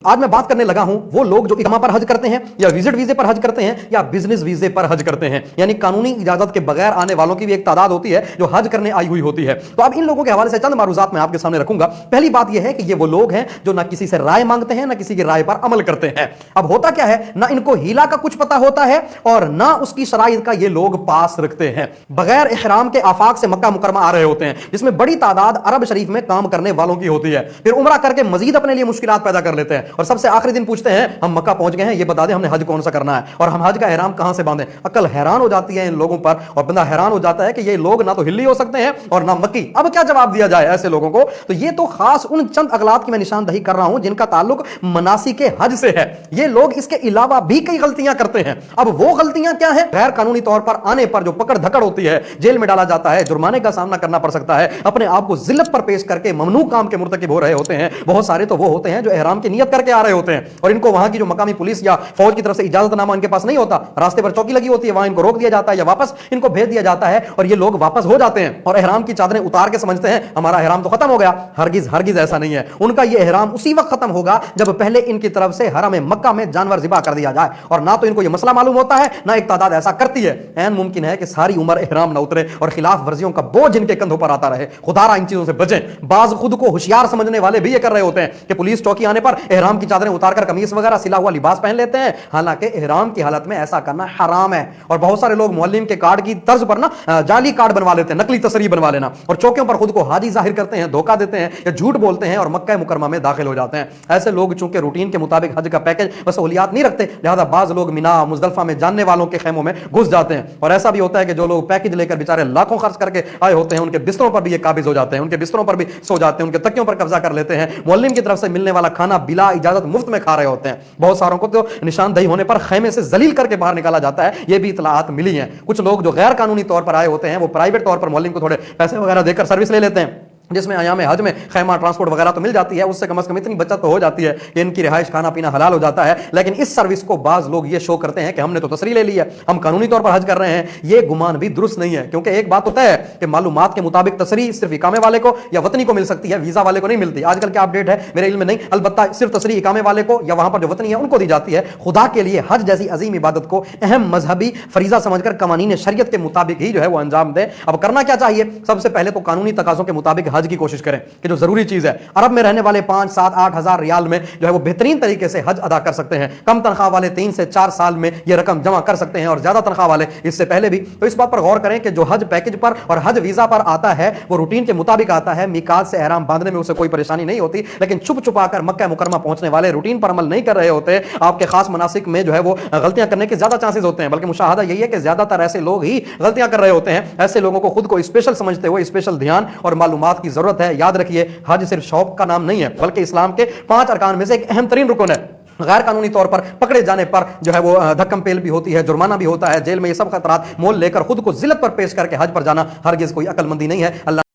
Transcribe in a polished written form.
आज मैं बात करने लगा हूं वो लोग जो इकामा पर हज करते हैं या विजिट वीजे पर हज करते हैं या बिजनेस वीजे पर हज करते हैं, यानी कानूनी इजाजत के बगैर आने वालों की भी एक तादाद होती है जो हज करने आई हुई होती है। तो अब इन लोगों के हवाले से चंद मारूजात मैं आपके सामने रखूंगा। पहली बात यह है कि ये वो लोग हैं जो ना किसी से राय मांगते हैं ना किसी की राय पर अमल करते हैं। अब होता क्या है, ना इनको हीला का कुछ पता होता है और ना उसकी शराइत का ये लोग पास रखते हैं। बगैर इहराम के आफाक से मक्का मुकरमा आ रहे होते हैं, जिसमें बड़ी तादाद अरब शरीफ में काम करने वालों की होती है। फिर उमरा करके मजीद अपने लिए मुश्किलात पैदा कर लेते हैं और सबसे आखिरी दिन पूछते हैं हम मक्का पहुंच गए हैं, ये बता दें हमने हज कौन सा करना है और हम हज का एहराम कहां से बांधें। अकल हैरान हो जाती है इन लोगों पर और बंदा हैरान हो जाता है कि ये लोग ना तो हिल्ली हो सकते हैं और ना मक्की। अब क्या जवाब दिया जाए ऐसे लोगों को? तो ये तो खास उन चंद अगलात की मैं निशानदही कर रहा हूं जिनका ताल्लुक मनासी के हज से है। ये लोग इसके अलावा भी कई गलतियां करते हैं। अब वो गलतियां क्या है? गैर कानूनी तौर पर आने पर जो पकड़ धकड़ होती है, जेल में डाला जाता है, जुर्माने का सामना करना पड़ सकता है, अपने आप को जिल्लत पर पेश करके ममनू काम के मुर्तकिब हो रहे होते हैं। बहुत सारे तो वो होते हैं जो एहराम की नियत करके आ रहे होते हैं और इनको वहां की जो मकामी पुलिस या फौज की तरफ से इजाजतनामा इनके पास नहीं होता, रास्ते पर चौकी लगी होती है, वहां इनको रोक दिया जाता है या वापस इनको भेज दिया जाता है और ये लोग वापस हो जाते हैं और एहराम की चादरें उतार के समझते हैं हमारा एहराम तो खत्म हो गया। हरगिज हरगिज ऐसा नहीं है। उनका ये एहराम उसी वक्त खत्म होगा जब पहले इनकी तरफ से हरम मक्का में जानवर ज़िबा कर दिया जाए और ना तो इनको ये मसला मालूम होता है ना एक तादाद ऐसा करती है। ऐन मुमकिन है कि सारी उम्र एहराम ना उतरे और खिलाफ वर्जियों का बोझ इनके कंधों पर आता रहे। खुदारा इन चीजों से बचें। बाज खुद को होशियार समझने वाले भी ये कर रहे होते हैं कि पुलिस चौकी आने पर एहराम की चादरें उतारकर कमीज वगैरह सिला हुआ लिबास पहन लेते हैं, हालांकि इहराम की हालत में ऐसा करना हराम है। और बहुत सारे लोग मुअल्लिम के कार्ड की तर्ज पर ना जाली कार्ड बनवा लेते हैं, नकली तस्वीर बनवा लेना और चौकियों पर खुद को हाजी जाहिर करते हैं, धोखा देते हैं या झूठ बोलते हैं और मक्का मुकरमा में दाखिल हो जाते हैं। ऐसे लोग चूंकि रूटीन के मुताबिक हज का पैकेज व सहूलियात नहीं रखते, लिहाजा बाज लोग मिना मुजदलफा में जानने वालों के खेमों में घुस जाते हैं। और ऐसा भी होता है कि जो लोग पैकेज लेकर बेचारे लाखों खर्च करके आए होते हैं, उनके बिस्तरों पर भी ये काबिज हो जाते हैं, उनके बिस्तरों पर भी सो जाते हैं, उनके तकियों पर कब्जा कर लेते हैं, मुअल्लिम की तरफ से मिलने वाला खाना बिला इजाजत मुफ्त में खा रहे होते हैं। बहुत सारों को तो निशानदही होने पर खेमे से जलील करके बाहर निकाला जाता है, ये भी इतलाआत मिली हैं। कुछ लोग जो गैर कानूनी तौर पर आए होते हैं वो प्राइवेट तौर पर मुअल्लिम को थोड़े पैसे वगैरह देकर सर्विस ले लेते हैं, जिसमें अयाम हज में खैमा ट्रांसपोर्ट वगैरह तो मिल जाती है, उससे कम से कम इतनी बचत तो हो जाती है कि इनकी रिहाइश खाना पीना हलाल हो जाता है। लेकिन इस सर्विस को बाज लोग ये शो करते हैं कि हमने तो तसरी ले ली है, हम कानूनी तौर पर हज कर रहे हैं। ये गुमान भी दुरुस्त नहीं है, क्योंकि एक बात होता है कि मालूमात के मुताबिक तसरी सिर्फ इकामे वाले को या वतनी को मिल सकती है, वीजा वाले को नहीं मिलती। आजकल क्या अपडेट है मेरे इल्म में नहीं, अलबत्ता सिर्फ तसरी इकामे वाले को या वहां पर जो वतनी है उनको दी जाती है। खुदा के लिए हज जैसी अजीम इबादत को अहम मजहबी फरीजा समझकर कवानीन शरीयत के मुताबिक ही जो है वो अंजाम दे। अब करना क्या चाहिए? सबसे पहले तो कानूनी तकाज़ों के मुताबिक हज की कोशिश करें कि जो जरूरी चीज है। अरब में रहने वाले 5, 7, 8 हजार रियाल में जो है वो बेहतरीन तरीके से हज अदा कर सकते हैं। कम तनख्वाह वाले 3 से 4 साल में ये रकम जमा कर सकते हैं और ज्यादा तनख्वाह वाले इससे पहले भी। तो इस बात पर गौर करें कि जो हज पैकेज पर और हज वीजा पर आता है वो रूटीन के मुताबिक आता है, मिकात से एहराम बांधने में उसे कोई परेशानी नहीं होती। लेकिन छुप छुपा कर मक्का मुकरमा पहुंचने वाले रूटीन पर अमल नहीं कर रहे होते, आपके खास मनासिक में जो है वो गलतियां करने के ज्यादा चांसेस होते हैं। बल्कि मुशाहदा यही है कि ज्यादातर ऐसे लोग ही गलतियां कर रहे होते हैं। ऐसे लोगों को खुद को स्पेशल समझते हुए स्पेशल ध्यान और मालूमात की जरूरत है। याद रखिए, हज सिर्फ शौक का नाम नहीं है, बल्कि इस्लाम के 5 अरकान में से एक अहम तरीन रुकन है। गैर कानूनी तौर पर पकड़े जाने पर जो है वो धक्कम पेल भी होती है, जुर्माना भी होता है, जेल में ये सब खतरात मोल लेकर खुद को जिल्लत पर पेश करके हज पर जाना हरगिज कोई अक्लमंदी नहीं है। अल्लाह